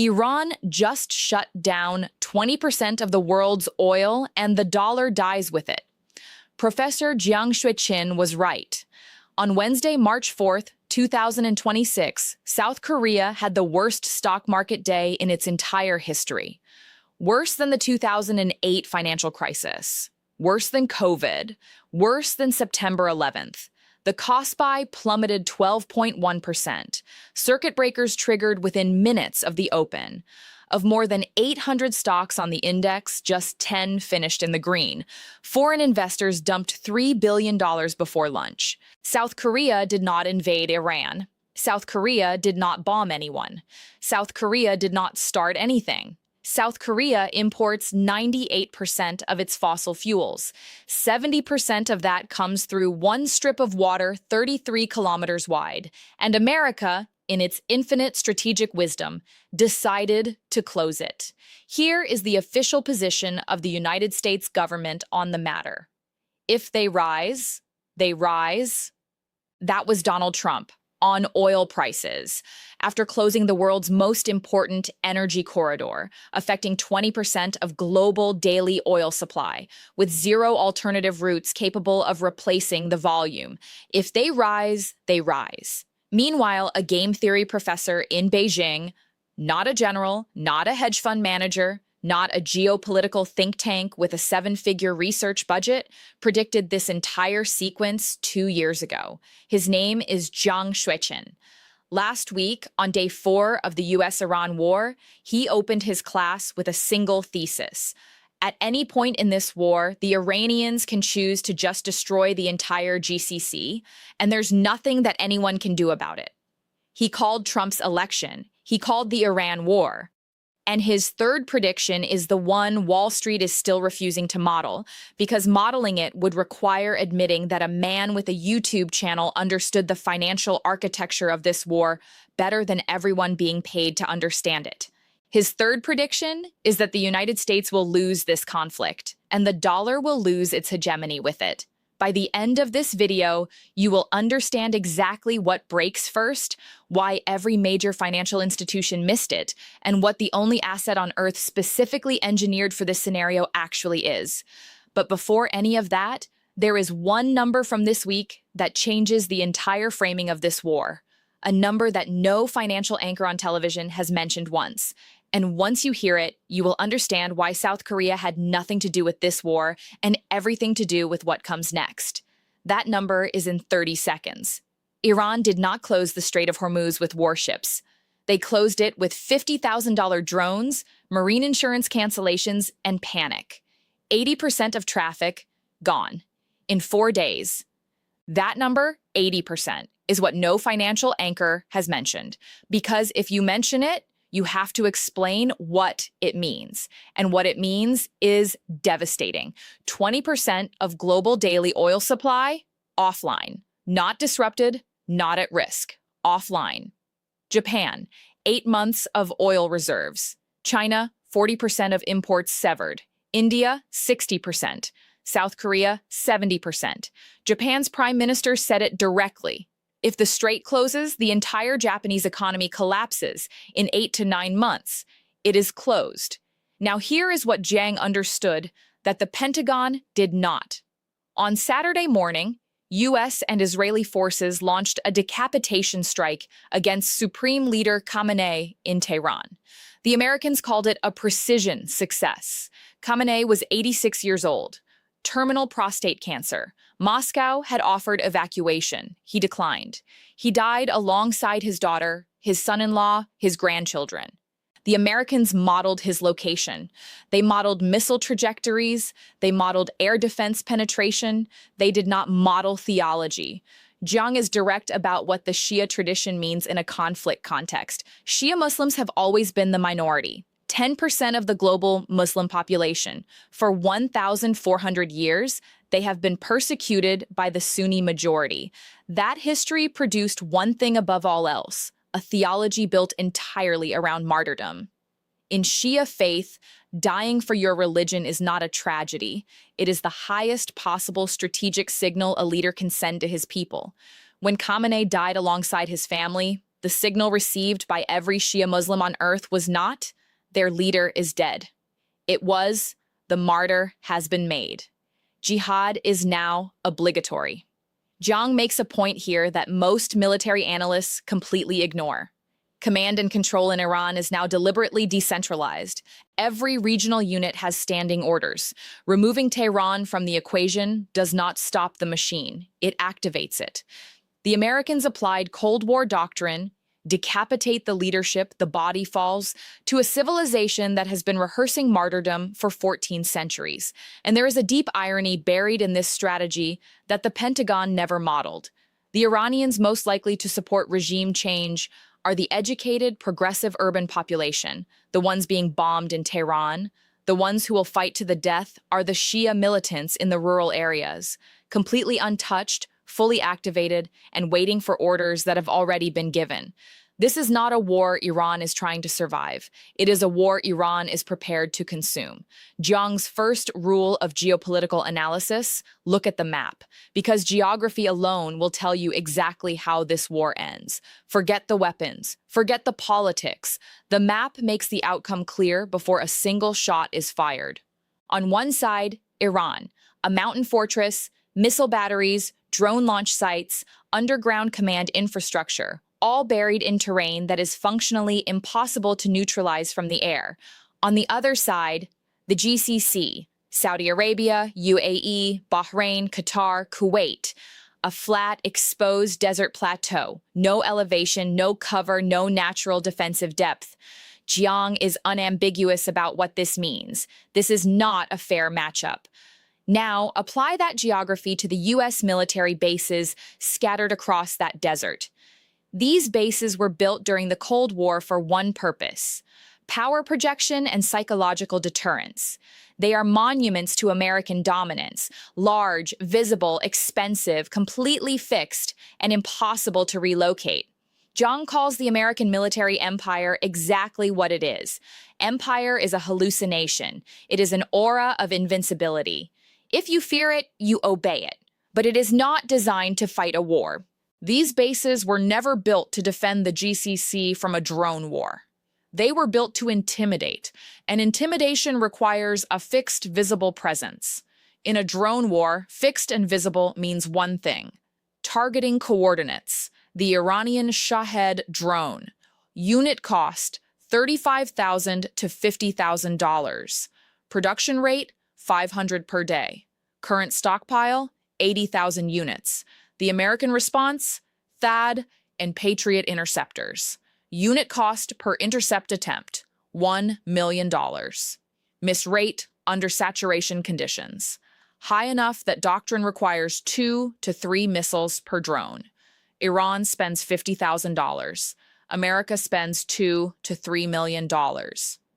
Iran just shut down 20% of the world's oil, and the dollar dies with it. Professor Jiang Xueqin was right. On Wednesday, March 4th, 2026, South Korea had the worst stock market day in its entire history. Worse than the 2008 financial crisis. Worse than COVID. Worse than September 11th. The KOSPI plummeted 12.1%. Circuit breakers triggered within minutes of the open. Of more than 800 stocks on the index, just 10 finished in the green. Foreign investors dumped $3 billion before lunch. South Korea did not invade Iran. South Korea did not bomb anyone. South Korea did not start anything. South Korea imports 98% of its fossil fuels. 70% of that comes through one strip of water 33 kilometers wide. And America, in its infinite strategic wisdom, decided to close it. Here is the official position of the United States government on the matter. If they rise, they rise. That was Donald Trump on oil prices, after closing the world's most important energy corridor, affecting 20% of global daily oil supply, with zero alternative routes capable of replacing the volume. If they rise, they rise. Meanwhile, a game theory professor in Beijing, not a general, not a hedge fund manager, not a geopolitical think tank with a seven-figure research budget, predicted this entire sequence 2 years ago. His name is Jiang Xueqin. Last week, on day 4 of the US-Iran war, he opened his class with a single thesis. At any point in this war, the Iranians can choose to just destroy the entire GCC, and there's nothing that anyone can do about it. He called Trump's election. He called the Iran war. And his third prediction is the one Wall Street is still refusing to model, because modeling it would require admitting that a man with a YouTube channel understood the financial architecture of this war better than everyone being paid to understand it. His third prediction is that the United States will lose this conflict, and the dollar will lose its hegemony with it. By the end of this video, you will understand exactly what breaks first, why every major financial institution missed it, and what the only asset on Earth specifically engineered for this scenario actually is. But before any of that, there is one number from this week that changes the entire framing of this war. A number that no financial anchor on television has mentioned once. And once you hear it, you will understand why South Korea had nothing to do with this war and everything to do with what comes next. That number is in 30 seconds. Iran did not close the Strait of Hormuz with warships. They closed it with $50,000 drones, marine insurance cancellations, and panic. 80% of traffic gone in 4 days. That number, 80%, is what no financial anchor has mentioned. Because if you mention it, you have to explain what it means. And what it means is devastating. 20% of global daily oil supply, offline. Not disrupted, not at risk. Offline. Japan, 8 months of oil reserves. China, 40% of imports severed. India, 60%. South Korea, 70%. Japan's prime minister said it directly. If the strait closes, the entire Japanese economy collapses in 8 to 9 months. It is closed. Now here is what Jiang understood that the Pentagon did not. On Saturday morning, U.S. and Israeli forces launched a decapitation strike against Supreme Leader Khamenei in Tehran. The Americans called it a precision success. Khamenei was 86 years old. Terminal prostate cancer. Moscow had offered evacuation. He declined. He died alongside his daughter, his son-in-law, his grandchildren. The Americans modeled his location. They modeled missile trajectories. They modeled air defense penetration. They did not model theology. Jiang is direct about what the Shia tradition means in a conflict context. Shia Muslims have always been the minority. 10% of the global Muslim population. For 1,400 years, they have been persecuted by the Sunni majority. That history produced one thing above all else, a theology built entirely around martyrdom. In Shia faith, dying for your religion is not a tragedy. It is the highest possible strategic signal a leader can send to his people. When Khamenei died alongside his family, The signal received by every Shia Muslim on earth was not, their leader is dead. It was, the martyr has been made. Jihad is now obligatory. Jiang makes a point here that most military analysts completely ignore. Command and control in Iran is now deliberately decentralized. Every regional unit has standing orders. Removing Tehran from the equation does not stop the machine, it activates it. The Americans applied Cold War doctrine, decapitate the leadership, the body falls, to a civilization that has been rehearsing martyrdom for 14 centuries. And there is a deep irony buried in this strategy that the Pentagon never modeled. The Iranians most likely to support regime change are the educated, progressive urban population, the ones being bombed in Tehran. The ones who will fight to the death are the Shia militants in the rural areas, completely untouched, fully activated, and waiting for orders that have already been given. This is not a war Iran is trying to survive. It is a war Iran is prepared to consume. Jiang's first rule of geopolitical analysis: look at the map, because geography alone will tell you exactly how this war ends. Forget the weapons, forget the politics. The map makes the outcome clear before a single shot is fired. On one side, Iran, a mountain fortress, missile batteries, drone launch sites, underground command infrastructure, all buried in terrain that is functionally impossible to neutralize from the air. On the other side, the GCC, Saudi Arabia, UAE, Bahrain, Qatar, Kuwait, a flat, exposed desert plateau, no elevation, no cover, no natural defensive depth. Jiang is unambiguous about what this means. This is not a fair matchup. Now, apply that geography to the U.S. military bases scattered across that desert. These bases were built during the Cold War for one purpose: power projection and psychological deterrence. They are monuments to American dominance, large, visible, expensive, completely fixed, and impossible to relocate. Jiang calls the American military empire exactly what it is. Empire is a hallucination. It is an aura of invincibility. If you fear it, you obey it. But it is not designed to fight a war. These bases were never built to defend the GCC from a drone war. They were built to intimidate, and intimidation requires a fixed, visible presence. In a drone war, fixed and visible means one thing: targeting coordinates. The Iranian Shahed drone. Unit cost, $35,000 to $50,000. Production rate, 500 per day. Current stockpile, 80,000 units. The American response, THAAD and Patriot interceptors. Unit cost per intercept attempt, $1 million. Miss rate under saturation conditions. High enough that doctrine requires 2 to 3 missiles per drone. Iran spends $50,000. America spends $2 to $3 million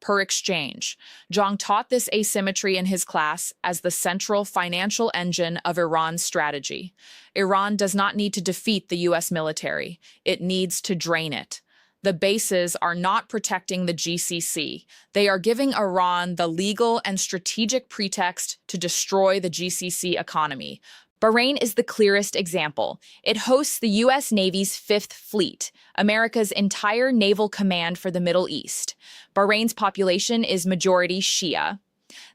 per exchange. Jiang taught this asymmetry in his class as the central financial engine of Iran's strategy. Iran does not need to defeat the U.S. military. It needs to drain it. The bases are not protecting the GCC. They are giving Iran the legal and strategic pretext to destroy the GCC economy. Bahrain is the clearest example. It hosts the U.S. Navy's Fifth Fleet, America's entire naval command for the Middle East. Bahrain's population is majority Shia.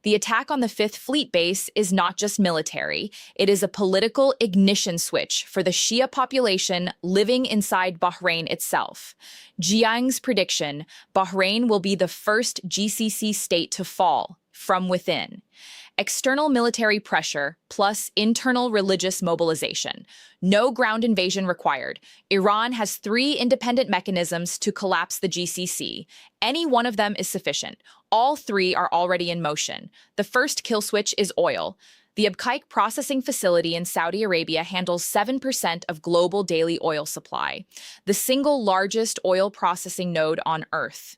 The attack on the Fifth Fleet base is not just military. It is a political ignition switch for the Shia population living inside Bahrain itself. Jiang's prediction: Bahrain will be the first GCC state to fall from within. External military pressure plus internal religious mobilization. No ground invasion required. Iran has 3 independent mechanisms to collapse the GCC. Any one of them is sufficient. All 3 are already in motion. The first kill switch is oil. The Abqaiq processing facility in Saudi Arabia handles 7% of global daily oil supply, the single largest oil processing node on Earth.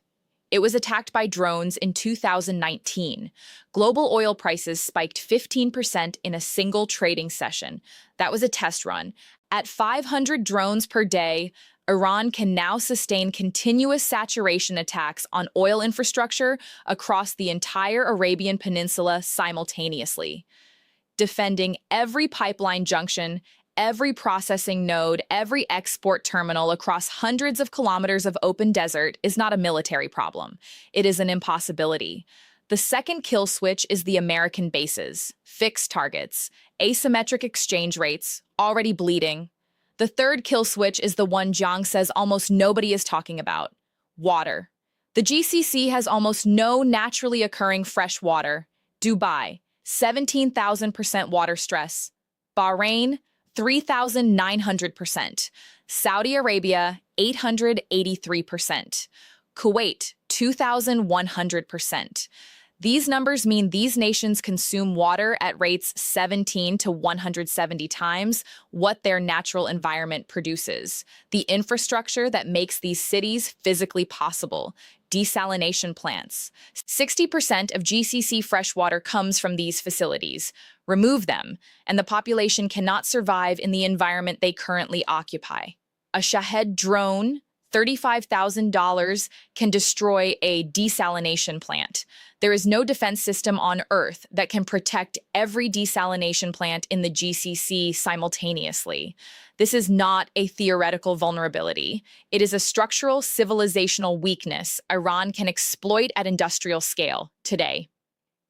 It was attacked by drones in 2019. Global oil prices spiked 15% in a single trading session. That was a test run. At 500 drones per day, Iran can now sustain continuous saturation attacks on oil infrastructure across the entire Arabian Peninsula simultaneously, defending every pipeline junction, every processing node, every export terminal across hundreds of kilometers of open desert is not a military problem. It is an impossibility. The second kill switch is the American bases, fixed targets, asymmetric exchange rates, already bleeding. The third kill switch is the one Jiang says almost nobody is talking about: water. The GCC has almost no naturally occurring fresh water. Dubai, 17,000% water stress. Bahrain, 3,900%. Saudi Arabia, 883%. Kuwait, 2,100%. These numbers mean these nations consume water at rates 17 to 170 times what their natural environment produces. The infrastructure that makes these cities physically possible: desalination plants. 60% of GCC freshwater comes from these facilities. Remove them, and the population cannot survive in the environment they currently occupy. A Shahed drone, $35,000, can destroy a desalination plant. There is no defense system on Earth that can protect every desalination plant in the GCC simultaneously. This is not a theoretical vulnerability. It is a structural civilizational weakness Iran can exploit at industrial scale today.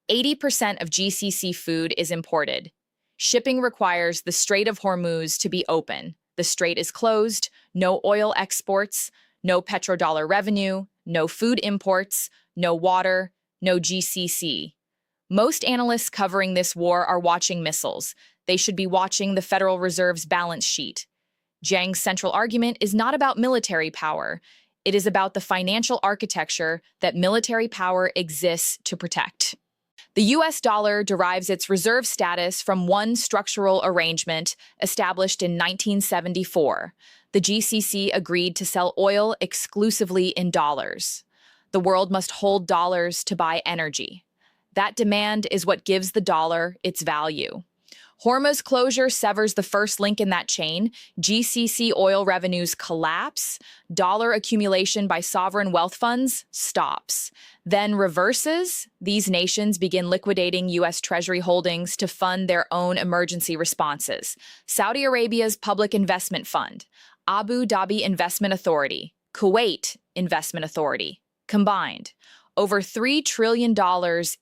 80% of GCC food is imported. Shipping requires the Strait of Hormuz to be open. The strait is closed, no oil exports, no petrodollar revenue, no food imports, no water, no GCC. Most analysts covering this war are watching missiles. They should be watching the Federal Reserve's balance sheet. Jiang's central argument is not about military power. It is about the financial architecture that military power exists to protect. The US dollar derives its reserve status from one structural arrangement established in 1974. The GCC agreed to sell oil exclusively in dollars. The world must hold dollars to buy energy. That demand is what gives the dollar its value. Hormuz closure severs the first link in that chain. GCC oil revenues collapse. Dollar accumulation by sovereign wealth funds stops. Then reverses. These nations begin liquidating U.S. Treasury holdings to fund their own emergency responses. Saudi Arabia's Public Investment Fund, Abu Dhabi Investment Authority, Kuwait Investment Authority, combined over $3 trillion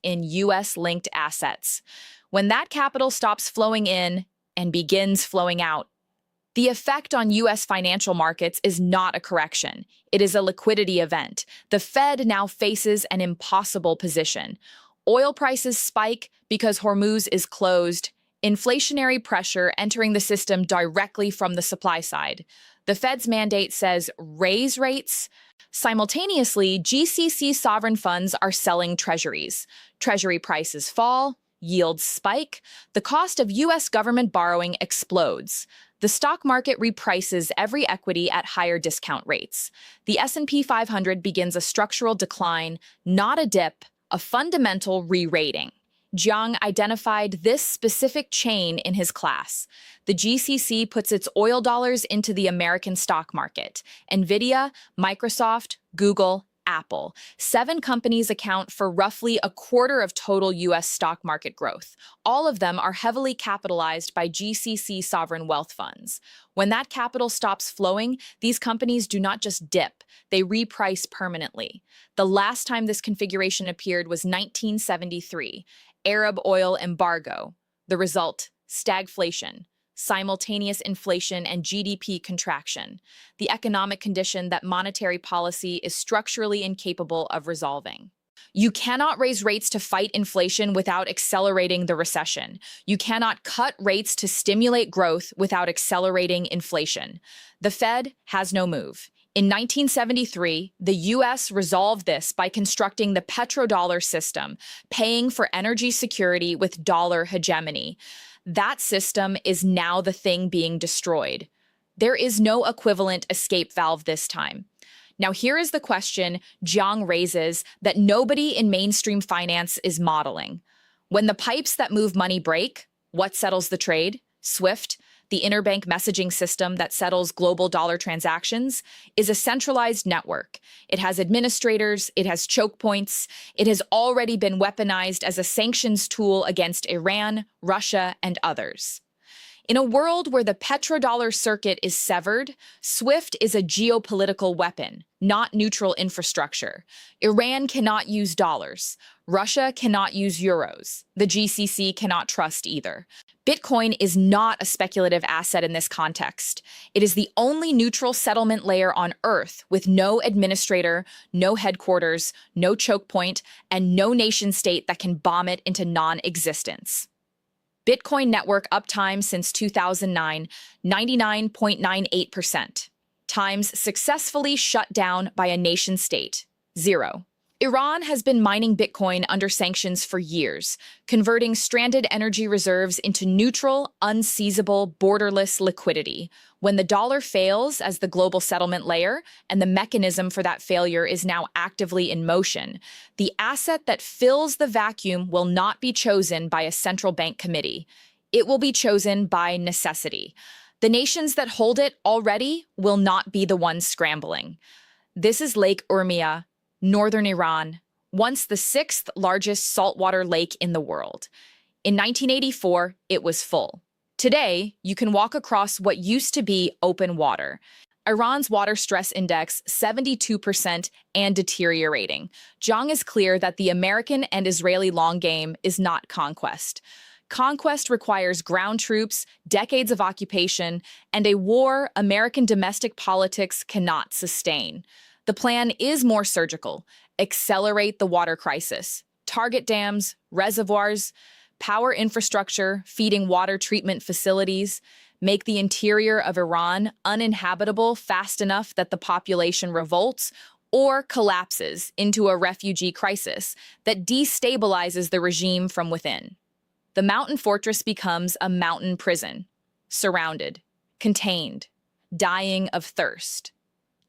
in U.S.-linked assets. When that capital stops flowing in and begins flowing out, the effect on U.S. financial markets is not a correction. It is a liquidity event. The Fed now faces an impossible position. Oil prices spike because Hormuz is closed, inflationary pressure entering the system directly from the supply side. The Fed's mandate says raise rates. Simultaneously, GCC sovereign funds are selling treasuries. Treasury prices fall. Yields spike, the cost of U.S. government borrowing explodes. The stock market reprices every equity at higher discount rates. The S&P 500 begins a structural decline, not a dip, a fundamental re-rating. Jiang identified this specific chain in his class. The GCC puts its oil dollars into the American stock market. NVIDIA, Microsoft, Google, Apple. 7 companies account for roughly a quarter of total U.S. stock market growth. All of them are heavily capitalized by GCC sovereign wealth funds. When that capital stops flowing, these companies do not just dip, they reprice permanently. The last time this configuration appeared was 1973, Arab oil embargo. The result, stagflation. Simultaneous inflation and GDP contraction, the economic condition that monetary policy is structurally incapable of resolving. You cannot raise rates to fight inflation without accelerating the recession. You cannot cut rates to stimulate growth without accelerating inflation. The Fed has no move. In 1973, the U.S. resolved this by constructing the petrodollar system, paying for energy security with dollar hegemony. That system is now the thing being destroyed. There is no equivalent escape valve this time. Now, here is the question Jiang raises that nobody in mainstream finance is modeling. When the pipes that move money break, what settles the trade? SWIFT, the interbank messaging system that settles global dollar transactions, is a centralized network. It has administrators, it has choke points, it has already been weaponized as a sanctions tool against Iran, Russia, and others. In a world where the petrodollar circuit is severed, SWIFT is a geopolitical weapon, not neutral infrastructure. Iran cannot use dollars. Russia cannot use euros. The GCC cannot trust either. Bitcoin is not a speculative asset in this context. It is the only neutral settlement layer on Earth with no administrator, no headquarters, no choke point, and no nation-state that can bomb it into non-existence. Bitcoin network uptime since 2009, 99.98%. Times successfully shut down by a nation-state, 0. Iran has been mining Bitcoin under sanctions for years, converting stranded energy reserves into neutral, unseizable, borderless liquidity. When the dollar fails as the global settlement layer, and the mechanism for that failure is now actively in motion, the asset that fills the vacuum will not be chosen by a central bank committee. It will be chosen by necessity. The nations that hold it already will not be the ones scrambling. This is Lake Urmia, northern Iran, once the sixth largest saltwater lake in the world. In 1984, it was full. Today, you can walk across what used to be open water. Iran's water stress index, 72% and deteriorating. Jiang is clear that the American and Israeli long game is not conquest. Conquest requires ground troops, decades of occupation, and a war American domestic politics cannot sustain. The plan is more surgical. Accelerate the water crisis. Target dams, reservoirs, power infrastructure, feeding water treatment facilities. Make the interior of Iran uninhabitable fast enough that the population revolts or collapses into a refugee crisis that destabilizes the regime from within. The mountain fortress becomes a mountain prison, surrounded, contained, dying of thirst.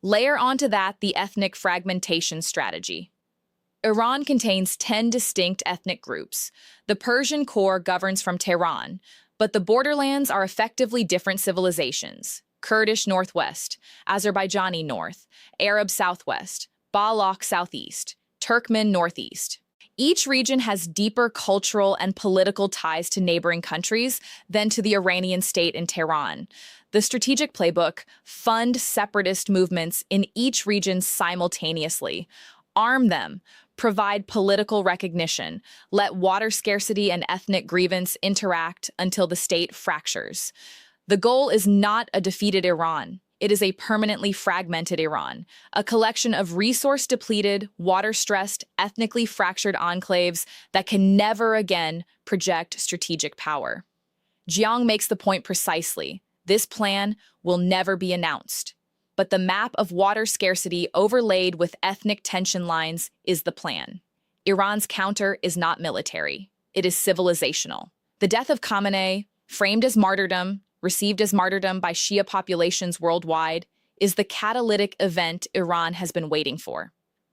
Layer onto that the ethnic fragmentation strategy. Iran contains 10 distinct ethnic groups. The Persian core governs from Tehran, but the borderlands are effectively different civilizations. Kurdish northwest, Azerbaijani north, Arab southwest, Baloch southeast, Turkmen northeast. Each region has deeper cultural and political ties to neighboring countries than to the Iranian state in Tehran. The strategic playbook: fund separatist movements in each region simultaneously, arm them, provide political recognition, let water scarcity and ethnic grievance interact until the state fractures. The goal is not a defeated Iran. It is a permanently fragmented Iran, a collection of resource-depleted, water-stressed, ethnically fractured enclaves that can never again project strategic power. Jiang makes the point precisely. This plan will never be announced. But the map of water scarcity overlaid with ethnic tension lines is the plan. Iran's counter is not military. It is civilizational. The death of Khamenei, framed as martyrdom, received as martyrdom by Shia populations worldwide, is the catalytic event Iran has been waiting for.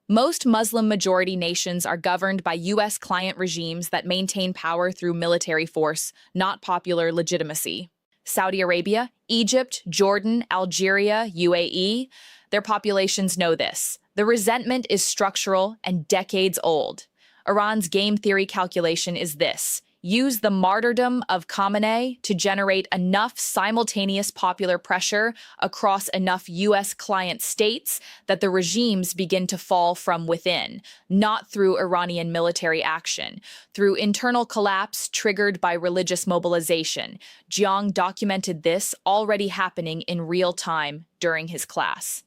Most Muslim-majority nations are governed by U.S. client regimes that maintain power through military force, not popular legitimacy. Saudi Arabia, Egypt, Jordan, Algeria, UAE, their populations know this. The resentment is structural and decades old. Iran's game theory calculation is this: use the martyrdom of Khamenei to generate enough simultaneous popular pressure across enough U.S. client states that the regimes begin to fall from within, not through Iranian military action, through internal collapse triggered by religious mobilization. Jiang documented this already happening in real time during his class.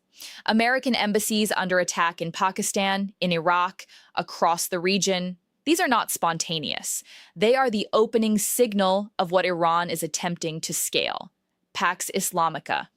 American embassies under attack in Pakistan, in Iraq, across the region. These are not spontaneous. They are the opening signal of what Iran is attempting to scale. Pax Islamica.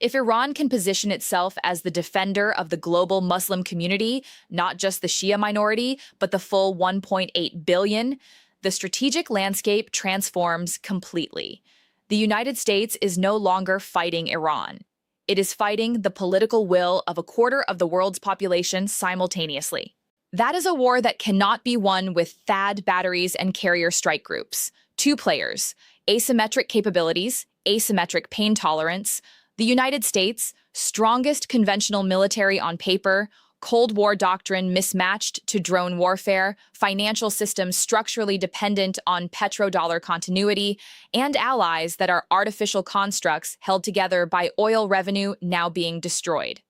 If Iran can position itself as the defender of the global Muslim community, not just the Shia minority, but the full 1.8 billion, the strategic landscape transforms completely. The United States is no longer fighting Iran. It is fighting the political will of a quarter of the world's population simultaneously. That is a war that cannot be won with THAAD batteries and carrier strike groups. Two players, asymmetric capabilities, asymmetric pain tolerance. The United States, strongest conventional military on paper, Cold War doctrine mismatched to drone warfare, financial systems structurally dependent on petrodollar continuity, and allies that are artificial constructs held together by oil revenue now being destroyed.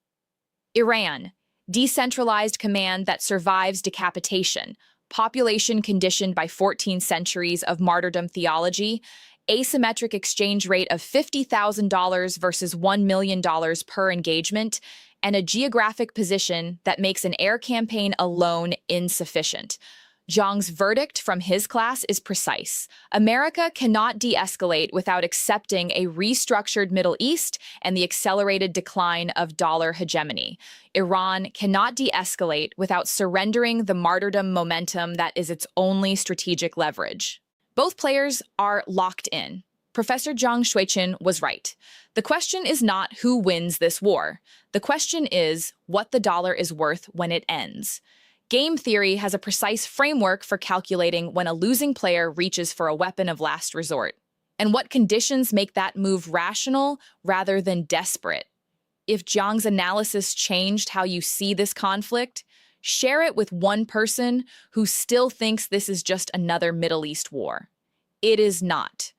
Iran, decentralized command that survives decapitation, population conditioned by 14 centuries of martyrdom theology, asymmetric exchange rate of $50,000 versus $1 million per engagement, and a geographic position that makes an air campaign alone insufficient. Jiang's verdict from his class is precise. America cannot de-escalate without accepting a restructured Middle East and the accelerated decline of dollar hegemony. Iran cannot de-escalate without surrendering the martyrdom momentum that is its only strategic leverage. Both players are locked in. Professor Jiang Xueqin was right. The question is not who wins this war. The question is what the dollar is worth when it ends. Game theory has a precise framework for calculating when a losing player reaches for a weapon of last resort, and what conditions make that move rational rather than desperate. If Jiang's analysis changed how you see this conflict, share it with one person who still thinks this is just another Middle East war. It is not.